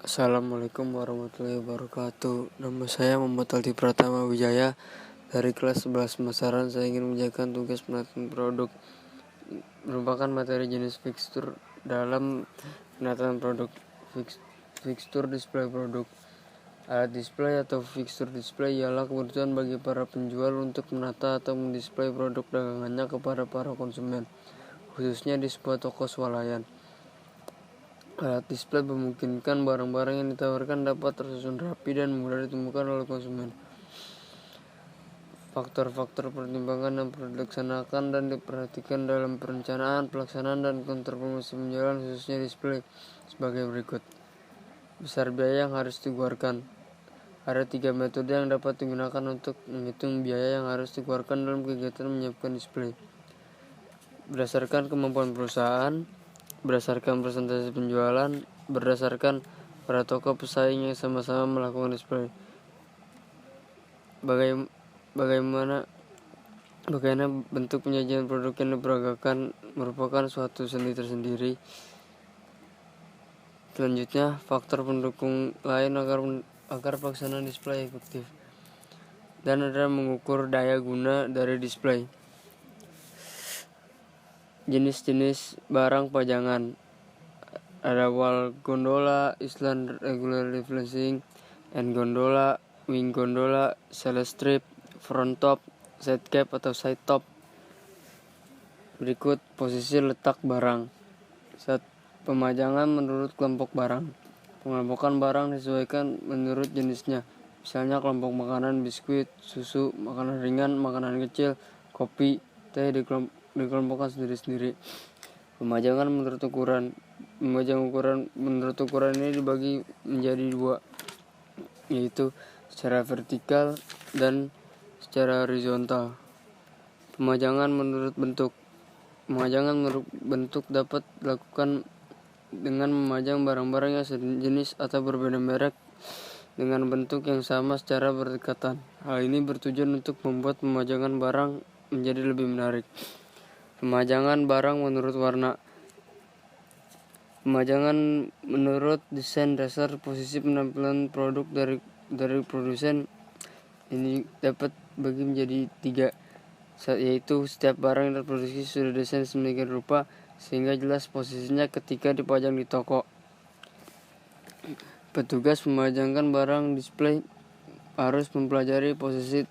Assalamualaikum warahmatullahi wabarakatuh. Nama saya Muhammad Aldi Pratama Wijaya dari kelas 11 Pemasaran. Saya ingin menjalankan tugas penataan produk merupakan materi jenis fixture dalam penataan produk. Fixture display produk. Alat display atau fixture display ialah kebutuhan bagi para penjual untuk menata atau mendisplay produk dagangannya kepada para konsumen, khususnya di sebuah toko swalayan. Alat display memungkinkan barang-barang yang ditawarkan dapat tersusun rapi dan mudah ditemukan oleh konsumen. Faktor-faktor pertimbangan yang perlu dilaksanakan dan diperhatikan dalam perencanaan, pelaksanaan, dan counter promosi penjualan khususnya display sebagai berikut. Besar biaya yang harus dikeluarkan. Ada 3 metode yang dapat digunakan untuk menghitung biaya yang harus dikeluarkan dalam kegiatan menyiapkan display. Berdasarkan kemampuan perusahaan, berdasarkan presentasi penjualan, berdasarkan pada toko pesaing yang sama-sama melakukan display. Bagaimana bentuk penyajian produk yang diperagakan merupakan suatu seni tersendiri. Selanjutnya, faktor pendukung lain agar pelaksanaan display efektif dan adalah mengukur daya guna dari display. Jenis-jenis barang pajangan. Ada wall gondola, island regular flashing, end gondola, wing gondola, sail strip, front top, side cap atau side top. Berikut posisi letak barang. Saat pemajangan menurut kelompok barang. Pengelompokan barang disesuaikan menurut jenisnya. Misalnya kelompok makanan, biskuit, susu, makanan ringan, makanan kecil, kopi, teh dikelompokkan sendiri-sendiri. Pemajangan menurut ukuran. Pemajang ukuran menurut ukuran ini dibagi menjadi 2, yaitu secara vertikal dan secara horizontal. Pemajangan menurut bentuk. Pemajangan menurut bentuk dapat dilakukan dengan memajang barang-barang yang sejenis atau berbeda merek dengan bentuk yang sama secara berdekatan. Hal ini bertujuan untuk membuat pemajangan barang menjadi lebih menarik. Pemajangan barang menurut warna. Pemajangan menurut desain dasar posisi penampilan produk dari produsen ini dapat bagi menjadi 3, yaitu setiap barang yang terproduksi sudah desain sedemikian rupa sehingga jelas posisinya ketika dipajang di toko. Petugas memajangkan barang display harus mempelajari posisi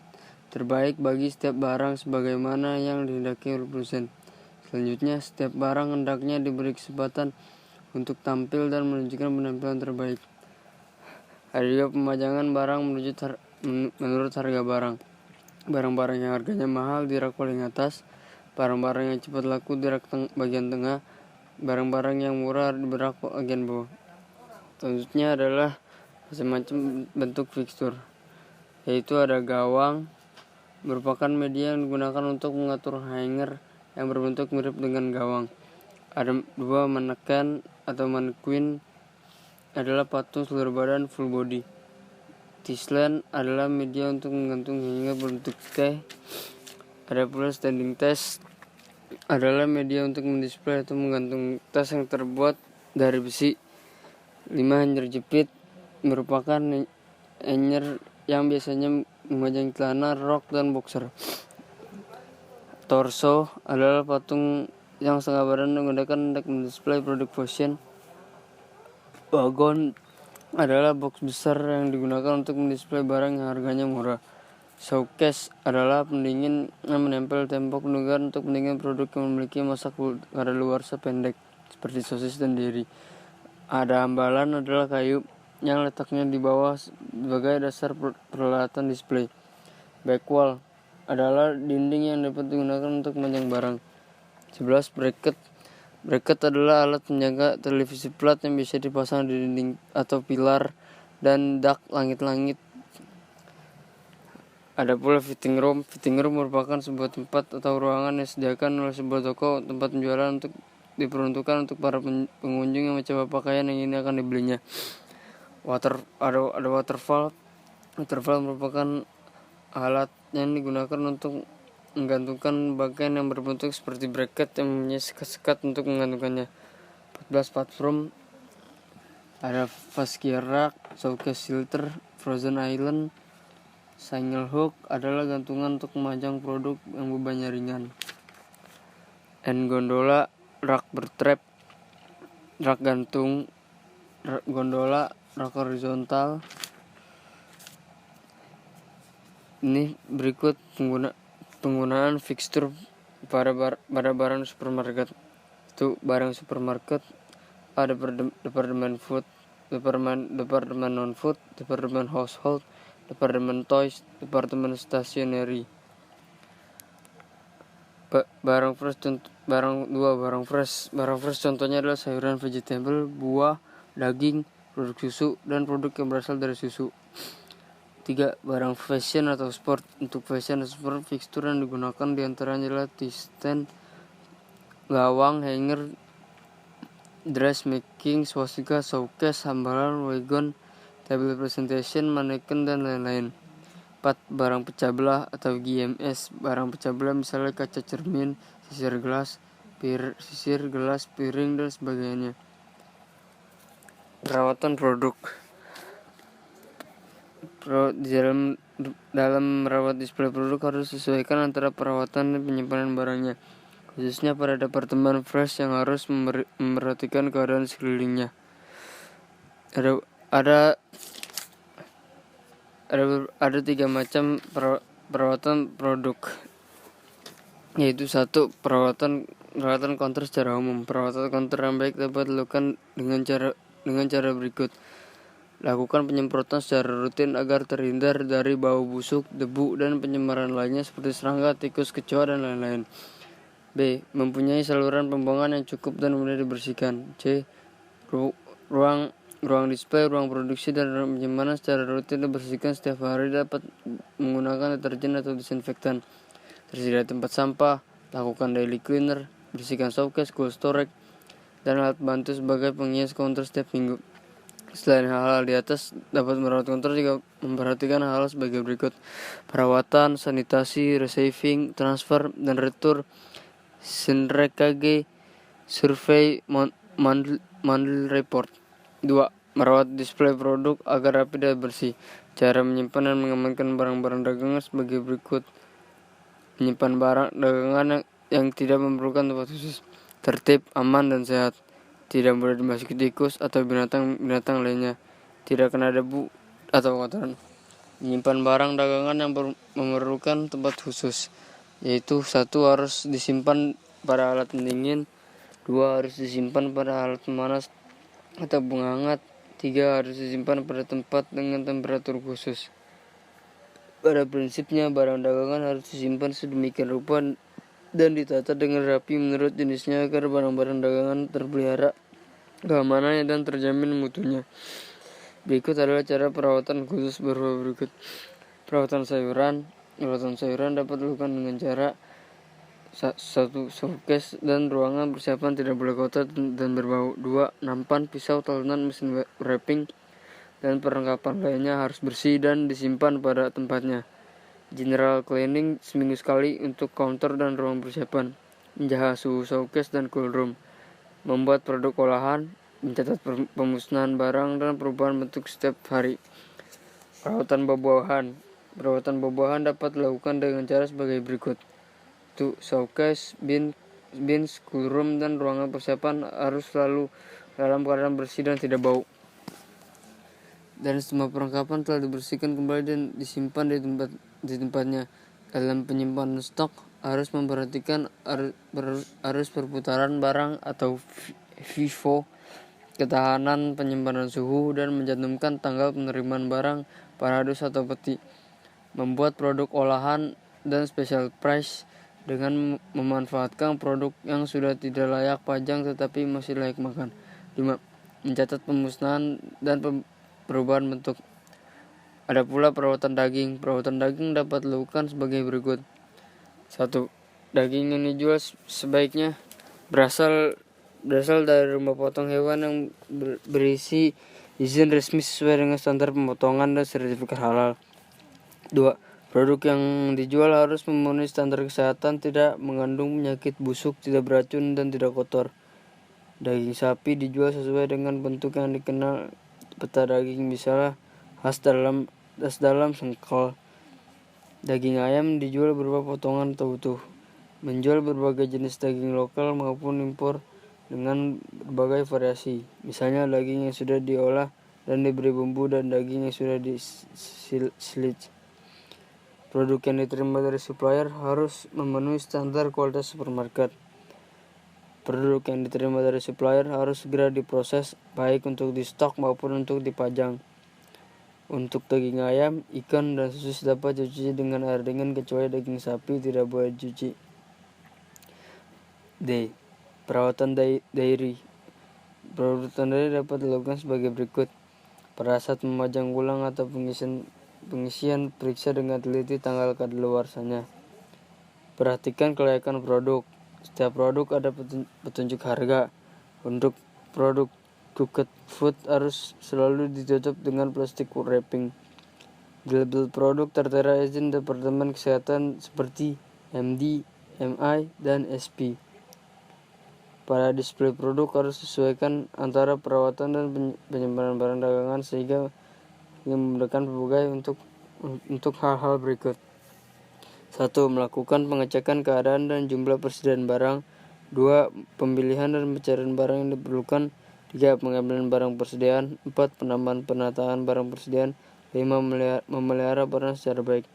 terbaik bagi setiap barang sebagaimana yang dihendaki oleh produsen. Selanjutnya, setiap barang hendaknya diberi kesempatan untuk tampil dan menunjukkan penampilan terbaik. Ada juga pemajangan barang menurut harga barang. Barang-barang yang harganya mahal di rak paling atas, barang-barang yang cepat laku di rak bagian tengah, barang-barang yang murah di rak bagian bawah. Selanjutnya adalah macam-macam bentuk fixture, yaitu ada gawang, merupakan media yang digunakan untuk mengatur hanger yang berbentuk mirip dengan gawang. Ada 2 mannequin atau mannequin adalah patung seluruh badan full body. Tisland adalah media untuk menggantung hanger berbentuk T. Ada pula standing test adalah media untuk mendisplay atau menggantung tas yang terbuat dari besi. 5 hanger jepit merupakan hanger yang biasanya memajang celana, rok, dan boxer. Torso adalah patung yang setengah badan digunakan untuk mendisplay produk fashion. Wagon adalah box besar yang digunakan untuk mendisplay barang yang harganya murah. Showcase adalah pendingin yang menempel tembok penunjukkan untuk pendingin produk yang memiliki masa kadaluarsa pendek, seperti sosis dan diri. Ada hambalan adalah kayu yang letaknya di bawah sebagai dasar peralatan display. Backwall adalah dinding yang dapat digunakan untuk memanjang barang. 11. Bracket. Bracket adalah alat penjaga televisi plat yang bisa dipasang di dinding atau pilar dan dak langit-langit. Ada pula fitting room. Fitting room merupakan sebuah tempat atau ruangan yang disediakan oleh sebuah toko tempat penjualan untuk diperuntukkan untuk para pengunjung yang mencoba pakaian yang ini akan dibelinya. Ada waterfall. Waterfall merupakan alat yang digunakan untuk menggantungkan bagian yang berbentuk seperti bracket yang mempunyai sekat-sekat untuk menggantungkannya. 14. Platform. Ada Vaskia Rack, Showcase Filter, Frozen Island, Single Hook adalah gantungan untuk memajang produk yang bebannya ringan. End Gondola, rak bertrap, rak gantung, rak gondola, rak horizontal. Ini berikut penggunaan fixture pada barang supermarket. Itu barang supermarket ada departemen food, departemen non food, departemen household, departemen toys, departemen stationery. Barang fresh contohnya adalah sayuran, vegetable, buah, daging, produk susu, dan produk yang berasal dari susu. 3. Barang fashion atau sport. Untuk fashion atau sport, fixture yang digunakan diantaranya adalah stand, gawang, hanger, dressmaking, swastika, showcase, hambalan, wagon, table presentation, mannequin, dan lain-lain. 4. Barang pecah belah atau GMS. Barang pecah belah misalnya kaca cermin, sisir gelas, piring, dan sebagainya. Perawatan produk. Dalam merawat display produk harus sesuaikan antara perawatan dan penyimpanan barangnya, khususnya pada departemen fresh yang harus memperhatikan keadaan sekelilingnya. Ada 3 macam perawatan produk, yaitu 1. Perawatan counter secara umum. Perawatan counter yang baik dapat dilakukan dengan cara berikut. Lakukan penyemprotan secara rutin agar terhindar dari bau busuk, debu, dan pencemaran lainnya seperti serangga, tikus, kecoa, dan lain-lain. B. Mempunyai saluran pembuangan yang cukup dan mudah dibersihkan. C. Ruang display, ruang produksi, dan ruang penyimpanan secara rutin dibersihkan setiap hari. Dapat menggunakan deterjen atau disinfektan. Tersedia tempat sampah. Lakukan daily cleaner. Bersihkan showcase, cold storage, dan alat bantu sebagai penghias counter setiap minggu. Selain hal-hal di atas, dapat merawat counter juga memperhatikan hal sebagai berikut. Perawatan, sanitasi, receiving, transfer, dan retur, SINREK KG, survei, monthly report. 2. Merawat display produk agar rapi dan bersih. Cara menyimpan dan mengamankan barang-barang dagangan sebagai berikut. Menyimpan barang dagangan yang tidak memerlukan tempat khusus, tertib, aman, dan sehat. Tidak boleh dimasuki tikus atau binatang lainnya. Tidak kena debu atau kotoran. Menyimpan barang dagangan yang memerlukan tempat khusus, yaitu 1. Harus disimpan pada alat pendingin. 2. Harus disimpan pada alat pemanas atau penghangat. 3. Harus disimpan pada tempat dengan temperatur khusus. Pada prinsipnya, barang dagangan harus disimpan sedemikian rupa dan ditata dengan rapi menurut jenisnya agar barang-barang dagangan terpelihara keamanannya dan terjamin mutunya. Berikut adalah cara perawatan khusus berupa berikut. Perawatan sayuran dapat dilakukan dengan cara 1. Showcase dan ruangan persiapan tidak boleh kotor dan berbau. 2. Nampan, pisau, talenan, mesin wrapping, dan perlengkapan lainnya harus bersih dan disimpan pada tempatnya. General cleaning seminggu sekali untuk counter dan ruang persiapan. Menjaga suhu showcase dan cool room. Membuat produk olahan, mencatat pemusnahan barang dan perubahan bentuk setiap hari. Perawatan buah-buahan dapat dilakukan dengan cara sebagai berikut. 1. Showcase, bins, cool room, dan ruangan persiapan harus selalu dalam keadaan bersih dan tidak bau. Dan semua perlengkapan telah dibersihkan kembali dan disimpan di tempatnya. Dalam penyimpanan stok harus memperhatikan arus perputaran barang atau FIFO, ketahanan penyimpanan suhu, dan mencantumkan tanggal penerimaan barang pada dus atau peti. Membuat produk olahan dan special price dengan memanfaatkan produk yang sudah tidak layak pajang tetapi masih layak makan. 5. Mencatat pemusnahan dan perubahan bentuk. Ada pula perawatan daging. Perawatan daging dapat dilakukan sebagai berikut. 1. Daging yang dijual sebaiknya berasal dari rumah potong hewan yang berisi izin resmi sesuai dengan standar pemotongan dan sertifikat halal. 2. Produk yang dijual harus memenuhi standar kesehatan, tidak mengandung penyakit busuk, tidak beracun, dan tidak kotor. Daging sapi dijual sesuai dengan bentuk yang dikenal peta daging, misalnya khas dalam sengkel. Daging ayam dijual berupa potongan atau utuh. Menjual berbagai jenis daging lokal maupun impor dengan berbagai variasi. Misalnya daging yang sudah diolah dan diberi bumbu dan daging yang sudah disilage. Produk yang diterima dari supplier harus memenuhi standar kualitas supermarket. Produk yang diterima dari supplier harus segera diproses, baik untuk di stok maupun untuk dipajang. Untuk daging ayam, ikan, dan susu dapat dicuci dengan air dingin kecuali daging sapi tidak boleh dicuci. D. Perawatan dairy. Perawatan dairy dapat dilakukan sebagai berikut. Pada saat memajang ulang atau pengisian, periksa dengan teliti tanggal kadaluarsanya. Perhatikan kelayakan produk. Setiap produk ada petunjuk harga. Untuk produk cooked food harus selalu ditutup dengan plastik wrapping. Di label produk tertera izin Departemen Kesehatan seperti MD, MI, dan SP. Pada display produk harus disesuaikan antara perawatan dan penyimpanan barang dagangan sehingga memudahkan pegawai untuk hal-hal berikut. 1. Melakukan pengecekan keadaan dan jumlah persediaan barang. 2. Pemilihan dan pencarian barang yang diperlukan. 3. Pengambilan barang persediaan. 4. Penambahan penataan barang persediaan. 5. Memelihara barang secara baik.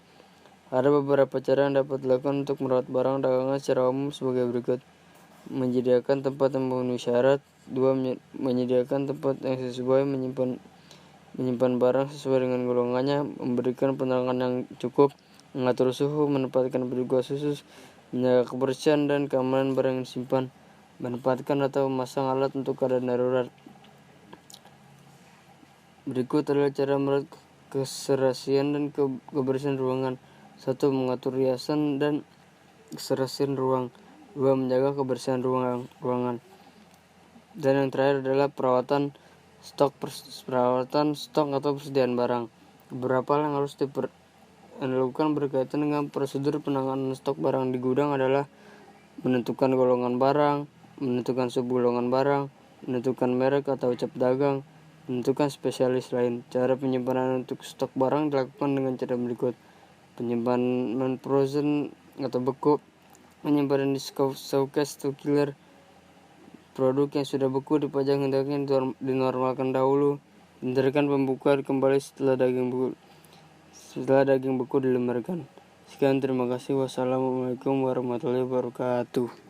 Ada beberapa cara yang dapat dilakukan untuk merawat barang dagangan secara umum sebagai berikut. Menyediakan tempat yang memenuhi syarat. 2. Menyediakan tempat yang sesuai menyimpan barang sesuai dengan golongannya. Memberikan penerangan yang cukup. Mengatur suhu, menempatkan petugas khusus, menjaga kebersihan dan keamanan barang yang disimpan, menempatkan atau memasang alat untuk keadaan darurat. Berikut adalah cara merawat keserasian dan kebersihan ruangan. 1. Mengatur riasan dan keserasian ruang. 2. Menjaga kebersihan ruangan. Dan yang terakhir adalah perawatan stok atau persediaan barang. Beberapa hal yang harus dilakukan berkaitan dengan prosedur penanganan stok barang di gudang adalah menentukan golongan barang, menentukan subgolongan barang, menentukan merek atau cap dagang, menentukan spesialis lain. Cara penyimpanan untuk stok barang dilakukan dengan cara berikut. Penyimpanan frozen atau beku, penyimpanan di showcase to killer. Produk yang sudah beku dipajang hendaknya dinormalkan dahulu. Hindarkan pembukaan kembali setelah daging beku dilemparkan. Sekian, terima kasih. Wassalamualaikum warahmatullahi wabarakatuh.